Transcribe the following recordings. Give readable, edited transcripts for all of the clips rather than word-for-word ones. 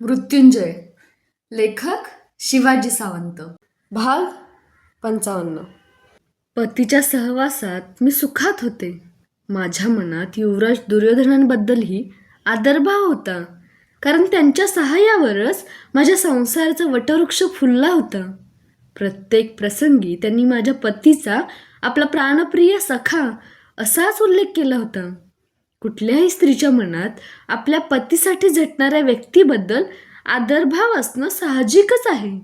मृत्युंजय. लेखक शिवाजी सावंत. भाग 55. पतीच्या सहवासात मी सुखात होते. माझ्या मनात युवराज दुर्योधनांबद्दलही आदरभाव होता, कारण त्यांच्या सहाय्यावरच माझ्या संसाराचा वटवृक्ष फुलला होता. प्रत्येक प्रसंगी त्यांनी माझ्या पतीचा आपला प्राणप्रिय सखा असाच उल्लेख केला होता. कुठल्याही स्त्रीच्या मनात आपल्या पतीसाठी झटणाऱ्या व्यक्तीबद्दल आदरभाव असणं साहजिकच आहे.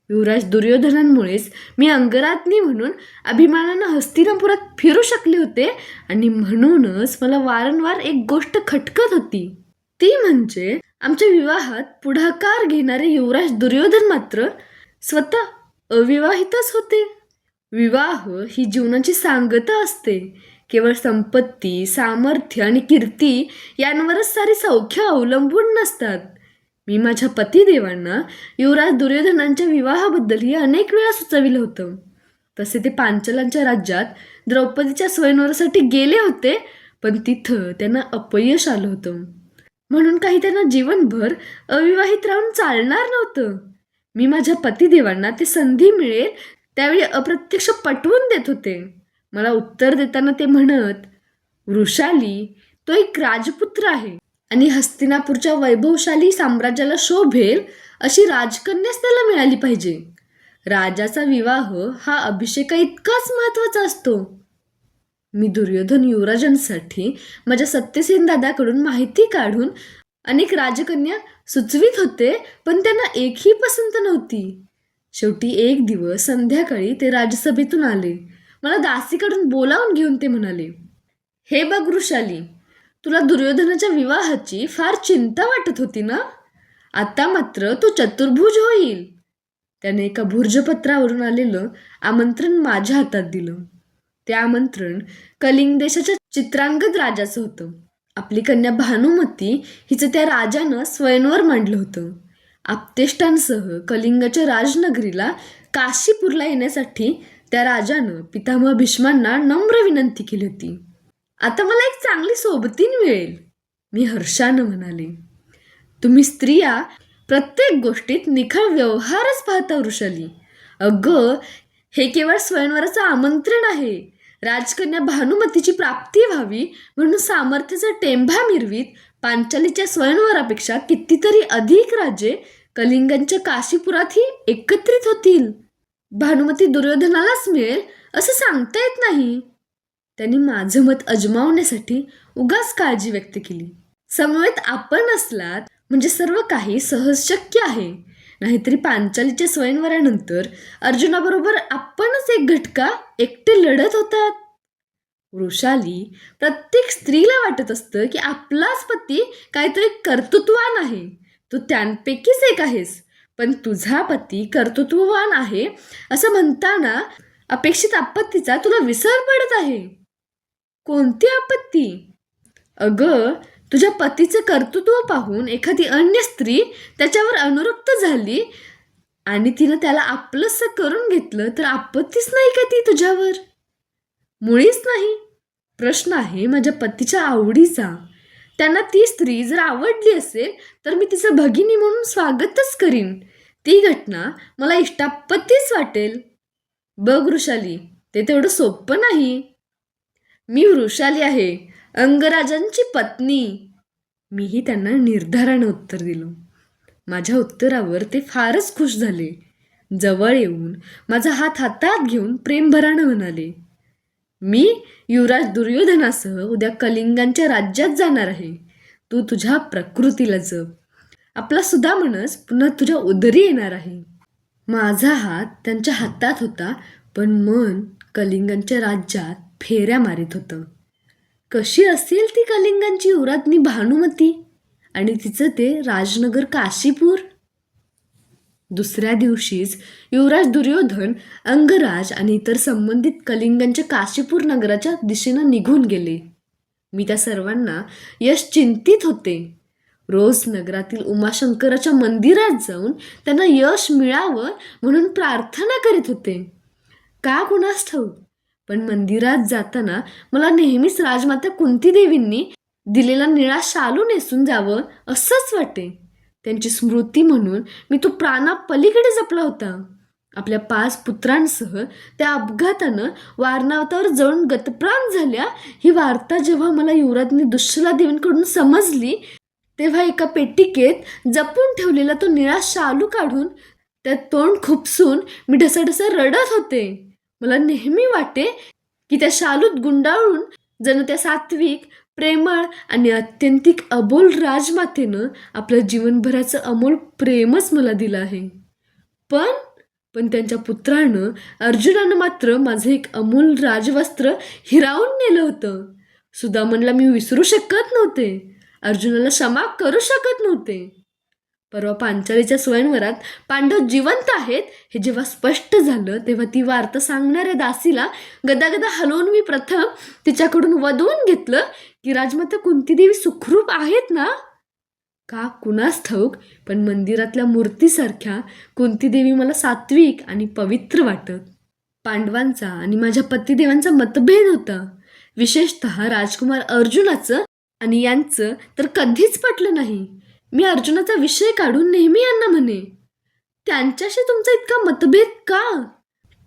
युवराज दुर्योधनांमुळेच मी अंगराज्ञी म्हणून अभिमानानं हस्तिनापुरात फिरू शकले होते आणि म्हणूनच मला वारंवार एक गोष्ट खटकत होती. ती म्हणजे आमच्या विवाहात पुढाकार घेणारे युवराज दुर्योधन मात्र स्वतः अविवाहितच होते. विवाह ही जीवनाची सांगता असते. केवळ संपत्ती, सामर्थ्य आणि कीर्ती यांवरच सारी सौख्य अवलंबून नसतात. मी माझ्या पतिदेवांना युवराज दुर्योधनांच्या विवाहाबद्दलही अनेक वेळा सुचविलं होतं. तसे ते पांचालांच्या राज्यात द्रौपदीच्या स्वयंवरासाठी गेले होते, पण तिथं त्यांना अपयश आलं होतं. म्हणून काही त्यांना जीवनभर अविवाहित राहून चालणार नव्हतं. मी माझ्या पतिदेवांना ते संधी मिळेल त्यावेळी अप्रत्यक्ष पटवून देत होते. मला उत्तर देताना ते म्हणत, वृषाली, तो एक राजपुत्र आहे आणि हस्तिनापूरच्या वैभवशाली साम्राज्याला शोभेल अशी राजकन्याच त्याला मिळाली पाहिजे. राजाचा विवाह हा अभिषेका इतकाच महत्वाचा असतो. मी दुर्योधन युवराजांसाठी माझ्या सत्यसेन दादाकडून माहिती काढून अनेक राजकन्या सुचवित होते, पण त्यांना एकही पसंत नव्हती. शेवटी एक दिवस संध्याकाळी ते राजसभेतून आले. मला दासीकडून बोलावून घेऊन ते म्हणाले, हे बघ वृषाली, तुला दुर्योधनाच्या विवाहाची फार चिंता वाटत होती ना? आता मात्र तो चतुर्भुज होईल. त्याने एका भुर्जपत्रावरून आलेलं आमंत्रण माझ्या हातात दिलं. ते आमंत्रण कलिंग देशाच्या चित्रांगद राजाचं होतं. आपली कन्या भानुमती हिचं त्या राजानं स्वयंवर मांडलं होतं. आप्तेष्टांसह कलिंगाच्या राजनगरीला काशीपूरला येण्यासाठी त्या राजानं पितामह भीष्मांना नम्र विनंती केली होती. आता मला एक चांगली सोबतीण मिळेल, मी हर्षानं म्हणाले. तुम्ही स्त्रिया प्रत्येक गोष्टीत निखळ व्यवहारच पाहता वृषाली. अगं, हे केवळ स्वयंवराचं आमंत्रण आहे. राजकन्या भानुमतीची प्राप्ती व्हावी म्हणून सामर्थ्याचा टेंभा मिरवीत पांचालीच्या स्वयंवरापेक्षा कितीतरी अधिक राजे कलिंगांच्या काशीपुरातही एकत्रित होतील. भानुमती दुर्योधनालाच मिळेल असं सांगता येत नाही. त्यांनी माझं मत अजमावण्यासाठी उगाच काळजी व्यक्त केली. समवेत आपण असलात म्हणजे सर्व काही सहज शक्य आहे. नाहीतरी पांचालीच्या स्वयंवरानंतर अर्जुनाबरोबर आपणच एक घटका एकटे लढत होतात. वृषाली, प्रत्येक स्त्रीला वाटत असतं की आपलाच पती काहीतरी कर्तृत्वान आहे. तू त्यांपैकीच एक आहेस, पण तुझा पती कर्तृत्ववान आहे असं म्हणताना अपेक्षित आपत्तीचा तुला विसर पडत आहे. कोणती आपत्ती? अगं, तुझ्या पतीचं कर्तृत्व पाहून एखादी अन्य स्त्री त्याच्यावर अनुरक्त झाली आणि तिनं त्याला आपलंसं करून घेतलं तर आपत्तीच नाही का ती तुझ्यावर? मुळीच नाही. प्रश्न आहे माझ्या पतीच्या आवडीचा. त्यांना ती स्त्री जर आवडली असेल तर मी तिचं भगिनी म्हणून स्वागतच करीन. ती घटना मला इष्टापत्तीच वाटेल. बघ वृषाली, ते तेवढं सोपं नाही. मी वृषाली आहे, अंगराजांची पत्नी, मीही त्यांना निर्धारानं उत्तर दिलं. माझ्या उत्तरावर ते फारच खुश झाले. जवळ येऊन माझा हात हातात घेऊन प्रेमभरानं म्हणाले, मी युवराज दुर्योधनासह उद्या कलिंगांच्या राज्यात जाणार आहे. तू तुझ्या प्रकृतीला जप. आपला सुदामनस पुन्हा तुझ्या उदरी येणार आहे. माझा हात त्यांच्या हातात होता, पण मन कलिंगांच्या राज्यात फेऱ्या मारित होतं. कशी असेल ती कलिंगांची युवराज्ञी भानुमती आणि तिचं ते राजनगर काशीपूर? दुसऱ्या दिवशीच युवराज दुर्योधन, अंगराज आणि इतर संबंधित कलिंगांच्या काशीपूर नगराच्या दिशेनं निघून गेले. मी त्या सर्वांना यश चिंतित होते. रोज नगरातील उमाशंकराच्या मंदिरात जाऊन त्यांना यश मिळावं म्हणून प्रार्थना करीत होते. का कुणास ठाऊक, पण मंदिरात जाताना मला नेहमीच राजमाता कुंती देवींनी दिलेला निळा शालू नेसून जावं असंच वाटे. त्यांची स्मृती म्हणून मी तो प्राणापलीकडे जपला होता. आपल्या 5 पुत्रांसह त्या अपघातानं वारणावतावर जळून गतप्राण झाल्या ही वार्ता जेव्हा मला युवराजनी दुश्शला देवींकडून समजली, तेव्हा एका पेटिकेत जपून ठेवलेला तो निळा शालू काढून त्यात तोंड खुपसून मी ढसाढसा रडत होते. मला नेहमी वाटे की त्या शालूत गुंडाळून जणू त्या सात्विक, प्रेमळ आणि अत्यंतिक अबोल राजमातेनं आपलं जीवनभराचं अमोल प्रेमच मला दिलं आहे. पण त्यांच्या पुत्रानं अर्जुनानं मात्र माझं एक अमूल राजवस्त्र हिरावून नेलं होतं. सुदामनला मी विसरू शकत नव्हते, अर्जुनाला क्षमा करू शकत नव्हते. परवा पांचालीच्या स्वयंवरात पांडव जिवंत आहेत हे जेव्हा स्पष्ट झालं, तेव्हा ती वार्ता सांगणाऱ्या दासीला गदागदा हलवून मी प्रथम तिच्याकडून वधवून घेतलं की राजमाता कुंतीदेवी सुखरूप आहेत ना. का कुणास ठाऊक, पण मंदिरातल्या मूर्तीसारख्या कुंतीदेवी मला सात्विक आणि पवित्र वाटत. पांडवांचा आणि माझ्या पतिदेवांचा मतभेद होता. विशेषतः राजकुमार अर्जुनाचं आणि यांचं तर कधीच पटलं नाही. मी अर्जुनाचा विषय काढून नेहमी यांना म्हणे, त्यांच्याशी तुमचा इतका मतभेद का?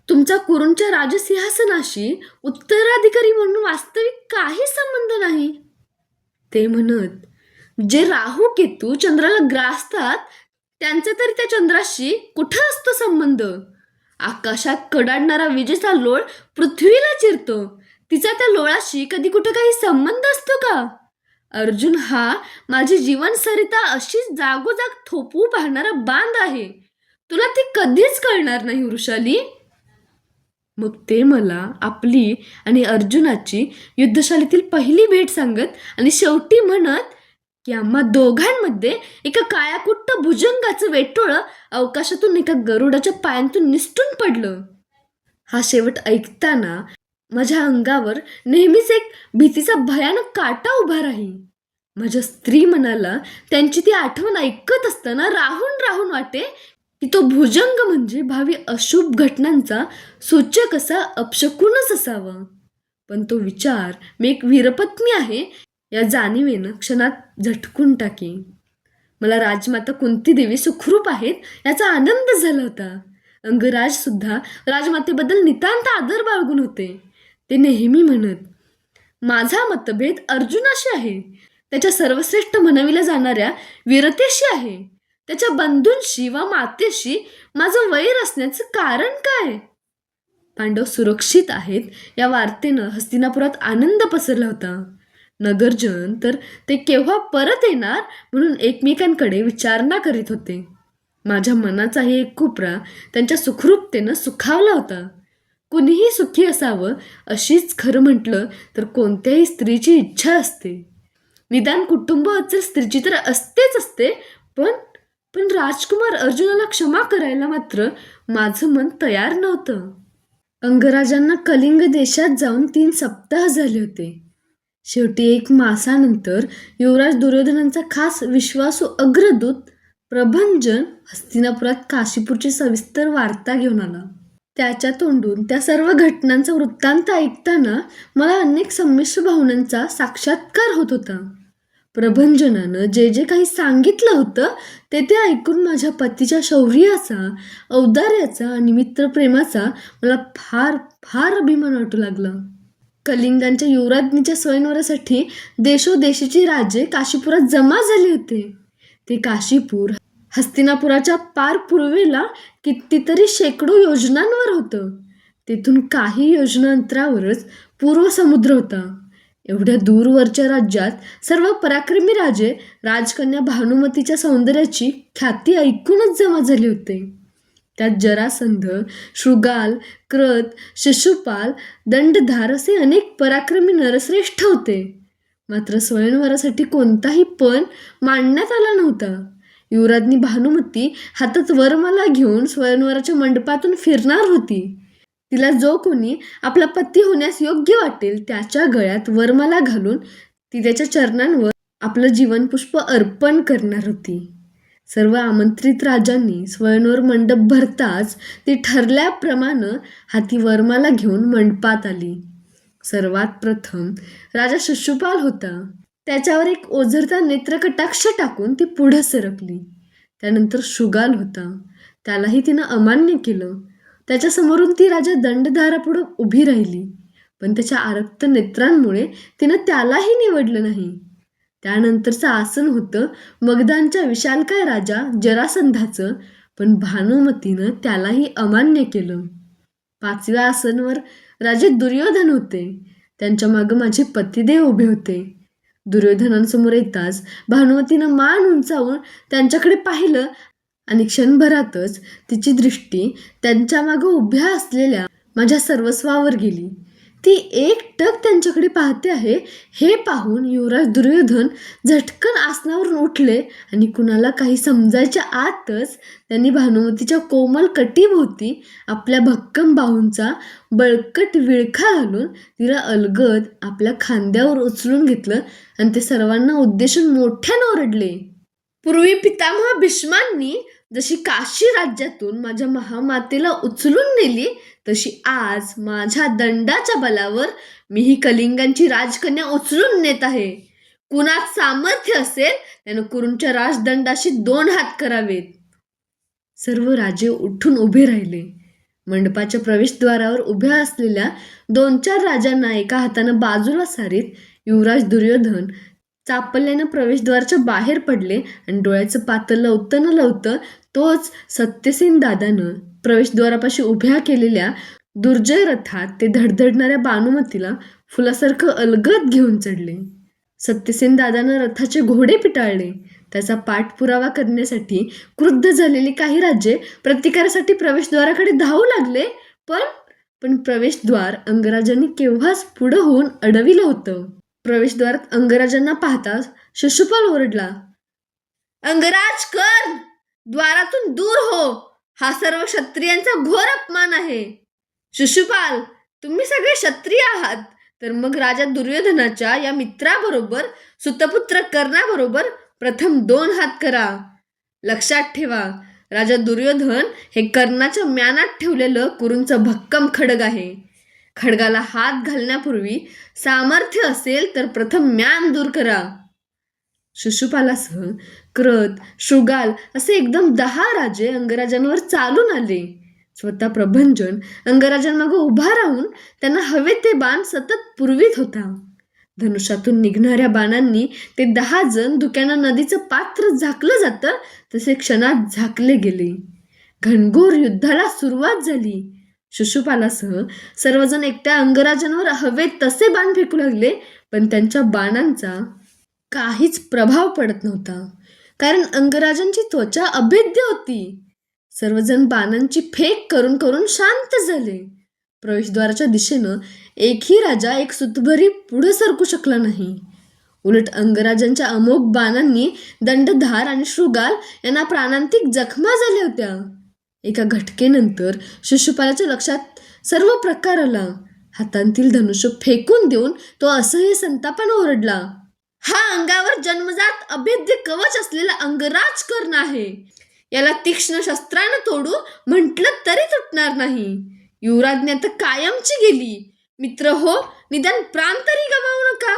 तुमचा कुरूंच्या राजसिंहासनाशी उत्तराधिकारी म्हणून वास्तविक काही संबंध नाही. ते म्हणत, जे राहू केतू चंद्राला ग्रासतात त्यांचा तरी त्या चंद्राशी कुठं असतो संबंध? आकाशात कडाडणारा विजेचा लोळ पृथ्वीला चिरतो, तिचा त्या लोळाशी कधी कुठं काही संबंध असतो का? अर्जुन हा माझी जीवनसरिता अशीच जागोजाग थोपवू पाहणारा बांध आहे. तुला ते कधीच कळणार नाही वृषाली. मग ते मला आपली आणि अर्जुनाची युद्धशालीतील पहिली भेट सांगत आणि शेवटी म्हणत की आम्हा दोघांमध्ये एका काळ्याकुट्ट भुजंगाचं वेटोळं अवकाशातून एका गरुडाच्या पायांतून निसटून पडलं. हा शेवट ऐकताना माझ्या अंगावर नेहमीच एक भीतीचा भयानक काटा उभा राही. माझ्या स्त्री मनाला त्यांची ती आठवण ऐकत असताना राहून राहून वाटे की तो भुजंग म्हणजे भावी अशुभ घटनांचा सूचक असा अपशकुनच असावा. पण तो विचार मी एक वीरपत्नी आहे या जाणीवेनं क्षणात झटकून टाकी. मला राजमाता कुंतीदेवी सुखरूप आहेत याचा आनंद झाला होता. अंगराज सुद्धा राजमातेबद्दल नितांत आदर बाळगून होते. ते नेहमी म्हणत, माझा मतभेद अर्जुनाशी आहे, त्याच्या सर्वश्रेष्ठ म्हणविल्या जाणाऱ्या वीरतेशी आहे. त्याच्या बंधूंशी वा मातेशी माझं वैर असण्याचं कारण काय? पांडव सुरक्षित आहेत या वार्तेनं हस्तिनापुरात आनंद पसरला होता. नगरजन तर ते केव्हा परत येणार म्हणून एकमेकांकडे विचारणा करीत होते. माझ्या मनाचाही एक कोपरा त्यांच्या सुखरूपतेनं सुखावला होता. कुणीही सुखी असावं अशीच खरं म्हटलं तर कोणत्याही स्त्रीची इच्छा असते. निदान कुटुंब अचल स्त्रीची तर असतेच असते. पण राजकुमार अर्जुनाला क्षमा करायला मात्र माझं मन तयार नव्हतं. अंगराजांना कलिंग देशात जाऊन 3 सप्ताह झाले होते. शेवटी 1 मासानंतर युवराज दुर्योधनांचा खास विश्वासू अग्रदूत प्रभंजन हस्तिनापुरात काशीपूरची सविस्तर वार्ता घेऊन आला. त्याच्या तोंडून त्या सर्व घटनांचा वृत्तांत ऐकताना मला अनेक संमिश्र भावनांचा साक्षात्कार होत होता. प्रभंजनानं जे जे काही सांगितलं होतं ते ऐकून माझ्या पतीच्या शौर्याचा, औदार्याचा आणि मित्रप्रेमाचा मला फार फार अभिमान वाटू लागला. कलिंगांच्या युवराज्ञीच्या स्वयंवरासाठी देशोदेशीची राजे काशीपुरात जमा झाले होते. ते काशीपूर हस्तिनापुराच्या पार पूर्वेला कितीतरी शेकडो योजनांवर होतं. तेथून काही योजना अंतरावरच पूर्व समुद्र होता. एवढ्या दूरवरच्या राज्यात सर्व पराक्रमी राजे राजकन्या भानुमतीच्या सौंदर्याची ख्याती ऐकूनच जमा झाले होते. त्यात जरासंध, शृगाल, कृत, शिशुपाल, दंडधार असे अनेक पराक्रमी नरश्रेष्ठ होते. मात्र स्वयंवरासाठी कोणताही पण मांडण्यात आला नव्हता. युवराज्ञी भानुमती हातात वरमाला घेऊन स्वयंवराच्या मंडपातून फिरणार होती. तिला जो कोणी आपला पती होण्यास योग्य वाटेल त्याच्या गळ्यात वरमाला घालून ती त्याच्या चरणांवर आपलं जीवनपुष्प अर्पण करणार होती. सर्व आमंत्रित राजांनी स्वयंवर मंडप भरताच ती ठरल्याप्रमाणे हाती वरमाला घेऊन मंडपात आली. सर्वात प्रथम राजा शिशुपाल होता. त्याच्यावर एक ओझरता नेत्रकटाक्ष टाकून ती पुढं सरकली. त्यानंतर शुगाल होता, त्यालाही तिनं अमान्य केलं. त्याच्यासमोरून ती राजा दंडधारापुढं उभी राहिली, पण त्याच्या आरक्त नेत्रांमुळे तिनं त्यालाही निवडलं नाही. त्यानंतरचं आसन होतं मगधांच्या विशालकाय राजा जरासंधाचं, पण भानुमतीनं त्यालाही अमान्य केलं. 5व्या आसनावर राजे दुर्योधन होते. त्यांच्या मागं माझे पतिदेव उभे होते. दुर्योधनांसमोर येताच भानुमतीनं मान उंचावून त्यांच्याकडे पाहिलं आणि क्षणभरातच तिची दृष्टी त्यांच्या मागं उभ्या असलेल्या माझ्या सर्वस्वावर गेली. ती एकटक त्यांच्याकडे पाहते आहे हे पाहून युवराज दुर्योधन झटकन आसनावरून उठले आणि कुणाला काही समजायच्या आतच त्यांनी भानुमतीच्या कोमल कटीभोवती आपल्या भक्कम बाहूंचा बळकट विळखा घालून तिला अलगद आपल्या खांद्यावर उचलून घेतलं आणि ते सर्वांना उद्देशून मोठ्यानं ओरडले. पूर्वी पितामह भीष्मांनी जशी काशी राज्यातून माझ्या महामातेला उचलून नेली, तशी आज माझ्या दंडाच्या बलावर मी ही कलिंगांची राजकन्या उचलून नेत आहे. कुणात सामर्थ्य असेल त्यानं कुरूंच्या राजदंडाशी 2 हात करावेत. सर्व राजे उठून उभे राहिले. मंडपाच्या प्रवेशद्वारावर उभ्या असलेल्या 2-4 राजांना एका हातानं बाजूला सारीत युवराज दुर्योधन चापल्यानं प्रवेशद्वाराच्या बाहेर पडले आणि डोळ्याचं पातं लवतं न लवतं तोच सत्यसेन दादानं प्रवेशद्वारापाशी उभ्या केलेल्या दुर्जय रथात ते धडधडणाऱ्या भानुमतीला फुलासारखं अलगद घेऊन चढले. सत्यसेन दादानं रथाचे घोडे पिटाळले. त्याचा पाठपुरावा करण्यासाठी क्रुद्ध झालेली काही राज्ये प्रतिकारासाठी प्रवेशद्वाराकडे धावू लागले, पण प्रवेशद्वार अंगराजांनी केव्हाच पुढं होऊन अडविलं होतं. प्रवेशद्वारात अंगराजांना पाहताच शिशुपाल ओरडला, अंगराज कर्ण, द्वारातून दूर हो. हा सर्व क्षत्रियांचा घोर अपमान आहे. शिशुपाल, तुम्ही सगळे क्षत्रिय आहात, तर मग राजा दुर्योधनाच्या या मित्राबरोबर सुतपुत्र कर्णाबरोबर प्रथम 2 हात करा. लक्षात ठेवा, राजा दुर्योधन हे कर्णाच्या म्यानात ठेवलेलं कुरूंचं भक्कम खड्ग आहे. खड्गाला हात घालण्यापूर्वी सामर्थ्य असेल तर प्रथम म्यान दूर करा. शिशुपालासह कृत, शृगाल असे एकदम 10 राजे अंगराजांवर चालून आले. स्वतः प्रभंजन अंगराजांमागं उभा राहून त्यांना हवे ते बाण सतत पुरवीत होता. धनुष्यातून निघणाऱ्या बाणांनी ते 10 जण धुक्यानं नदीचं पात्र झाकलं जातं तसे क्षणात झाकले गेले. घनघोर युद्धाला सुरुवात झाली. शिशुपालासह सर्वजण एकट्या अंगराजांवर हवे तसे बाण फेकू लागले, पण त्यांच्या बाणांचा काहीच प्रभाव पडत नव्हता, कारण अंगराजांची त्वचा अभेद्य होती. सर्वजण बाणांची फेक करून करून शांत झाले. प्रवेशद्वाराच्या दिशेनं एकही राजा एक सुतभरी पुढे सरकू शकला नाही. उलट अंगराजांच्या अमोघ बाणांनी दंडधार आणि शृगाल यांना प्राणांतिक जखमा झाल्या होत्या. एका घटकेनंतर शिशुपालाच्या लक्षात सर्व प्रकार आला. हातांतील धनुष्य फेकून देऊन तो असह्य संतापानं ओरडला, हा अंगावर जन्मजात अभेद्य कवच असलेला अंगराज कर्ण आहे. याला तीक्ष्ण शस्त्रानं तोडू म्हटलं तरी तुटणार नाही. युवराज्ञा तर कायमची गेली. मित्र हो, निदान प्राण तरी गमावू नका.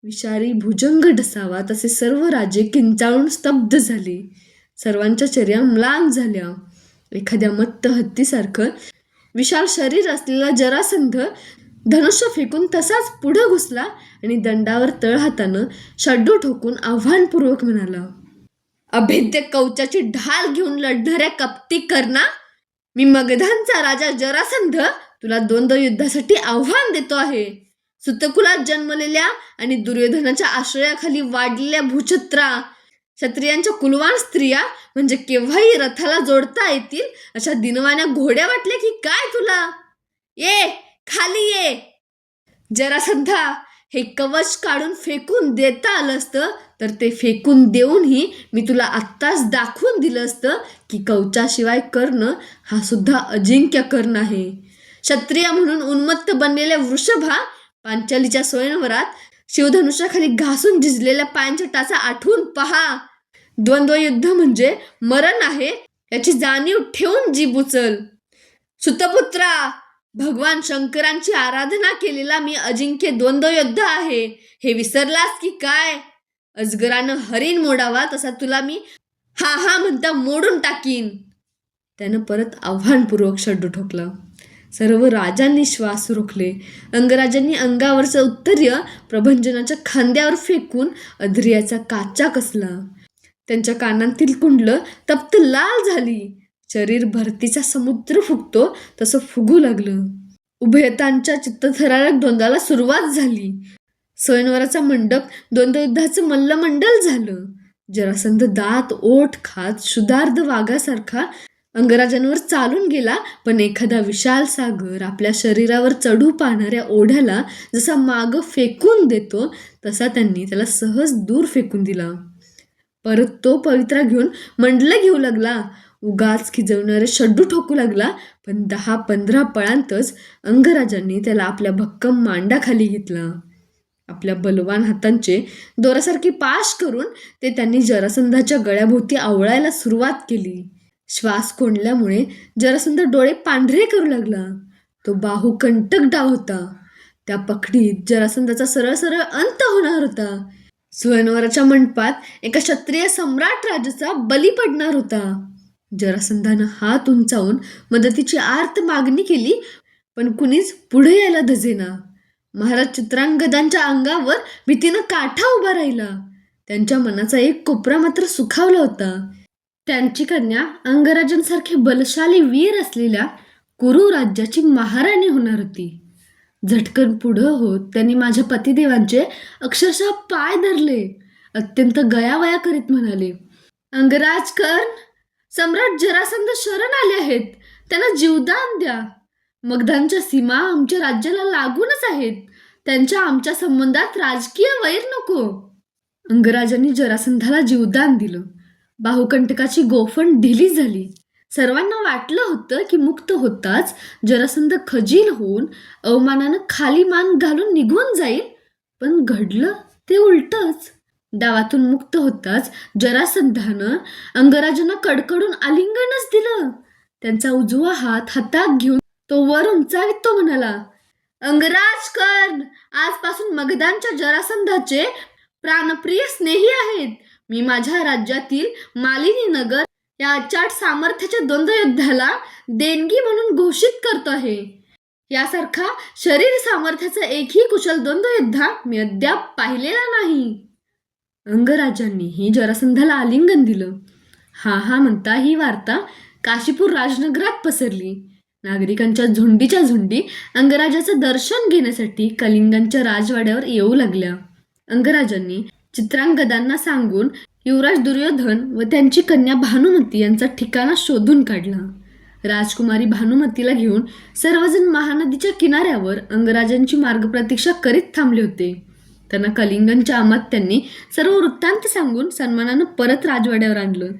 विषारी भुजंग डसावा तसे सर्व राजे किंचाळून स्तब्ध झाले. सर्वांच्या चर्या म्लान झाल्या. एखाद्या मत्त हत्तीसारखं विशाल शरीर असलेला जरासंध धनुष्य फेकून तसाच पुढं घुसला आणि दंडावर तळहातानं शड्डू ठोकून आव्हानपूर्वक म्हणाला, अभेद्य कवचाची ढाल घेऊन लढणाऱ्या कपटी कर्णा, मी मगधांचा राजा जरासंध तुला द्वंद्व युद्धासाठी आव्हान देतो आहे. सुतकुलात जन्मलेल्या आणि दुर्योधनाच्या आश्रयाखाली वाढलेल्या भूछत्रा, क्षत्रियांच्या कुलवान स्त्रिया म्हणजे केव्हाही रथाला जोडता येतील अशा दिनवान्या घोड्या वाटल्या की काय तुला? ये खाली ये. जरासंधा, हे कवच काढून फेकून देता आलं असतं तर ते फेकून देऊनही मी तुला आत्ताच दाखवून दिलं असतं की कवचाशिवाय कर्ण हा सुद्धा अजिंक्य कर्ण आहे. क्षत्रिय म्हणून उन्मत्त बनलेल्या वृषभा, पांचालीच्या स्वयंवरात शिवधनुष्याखाली घासून झिजलेल्या पायांच्या टाचा आठवून पहा. द्वंद्वयुद्ध म्हणजे मरण आहे याची जाणीव ठेवून जीभ उचल. सुतपुत्रा, भगवान शंकरांची आराधना केलेला मी अजिंक्य द्वंद्वयोद्धा आहे हे विसरलास की काय? अजगरानं हरिण मोडावा तसा तुला मी हा हा म्हणता मोडून टाकीन. त्यानं परत आव्हानपूर्वक शड्डू ठोकला. सर्व राजांनी श्वास रोखले. अंगराजांनी अंगावरचं उत्तर्य प्रभंजनाच्या खांद्यावर फेकून अधर्याचा काचा कसला. त्यांच्या कानांतील कुंडलं तप्त लाल झाली. शरीर भरतीचा समुद्र फुगतो तसं फुगू लागलं. उभयतांच्या चित्तथरारक द्वंद्वाला सुरुवात झाली. स्वयंवराचा मंडप द्वंद्वयुद्धाचं मल्लमंडल झालं. जरासंध दात ओठ खात क्षुधार्ध वाघासारखा अंगराजांवर चालून गेला, पण एखादा विशाल सागर आपल्या शरीरावर चढू पाहणाऱ्या ओढ्याला जसा मागं फेकून देतो तसा त्यांनी त्याला सहज दूर फेकून दिला. परत तो पवित्रा घेऊन मंडलं घेऊ लागला. उगाच खिजवणारे शड्डू ठोकू लागला, पण 10-15 पळांतच अंगराजांनी त्याला आपल्या भक्कम मांडाखाली घेतला. आपल्या बलवान हातांचे दोरासारखे पाश करून ते त्यांनी जरासंधाच्या गळ्याभोवती आवळायला सुरुवात केली. श्वास कोंडल्यामुळे जरासंध डोळे पांढरे करू लागला. तो बाहुकंटक डाव होता. त्या पकडीत जरासंधाचा सरळ सरळ अंत होणार होता. स्वयंवराच्या मंडपात एका क्षत्रिय सम्राट राजाचा बली पडणार होता. जरासंधानं हात उंचावून मदतीची आर्त मागणी केली, पण कुणीच पुढे यायला धजेना. महाराज चित्रांगदांच्या अंगावर भीतीनं काठा उभा राहिला. त्यांच्या मनाचा एक कोपरा मात्र सुखावला होता. त्यांची कन्या अंगराजांसारखे बलशाली वीर असलेल्या कुरु राज्याची महाराणी होणार होती. झटकन पुढं होत त्यांनी माझ्या पतिदेवांचे अक्षरशः पाय धरले. अत्यंत गयावया करीत म्हणाले, अंगराज कर्ण, सम्राट जरासंध शरण आले आहेत. त्यांना जीवदान द्या. मगधांच्या सीमा आमच्या राज्याला लागूनच आहेत. त्यांच्या आमच्या संबंधात राजकीय वैर नको. अंगराजांनी जरासंधाला जीवदान दिलं. बाहुकंटकाची गोफण ढिली झाली. सर्वांना वाटलं होतं की मुक्त होताच जरासंध खजील होऊन अवमानानं खाली मान घालून निघून जाईल, पण घडलं ते उलटच. डावातून मुक्त होताच जरासंधानं अंगराजांना कडकडून आलिंगनच दिलं. त्यांचा उजवा हात हातात घेऊन तो वर उंचावीत तो म्हणाला, अंगराज कर्ण आजपासून मगधांच्या जरासंधाचे प्राणप्रिय स्नेही आहेत. मी माझ्या राज्यातील मालिनी नगर या अचाट सामर्थ्याच्या द्वंद्वयुद्धाला देणगी म्हणून घोषित करतो आहे. यासारखा शरीर सामर्थ्याचा एकही कुशल द्वंद्वयुद्धा मी अद्याप पाहिलेला नाही. अंगराजांनीही जरासंधाला आलिंगन दिलं. हा हा म्हणता ही वार्ता काशीपूर राजनगरात पसरली. नागरिकांच्या झुंडीच्या झुंडी अंगराजाचं दर्शन घेण्यासाठी कलिंगांच्या राजवाड्यावर येऊ लागल्या. अंगराजांनी चित्रांगदांना सांगून युवराज दुर्योधन व त्यांची कन्या भानुमती यांचा ठिकाणा शोधून काढला. राजकुमारी भानुमतीला घेऊन सर्वजण महानदीच्या किनाऱ्यावर अंगराजांची मार्गप्रतीक्षा करीत थांबले होते. त्यांना कलिंगनच्या अमात्यांनी सर्व वृत्तांत सांगून सन्मानानं परत राजवाड्यावर आणलं.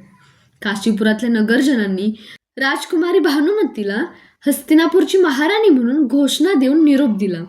काशीपुरातल्या नगरजनांनी राजकुमारी भानुमतीला हस्तिनापूरची महाराणी म्हणून घोषणा देऊन निरोप दिला.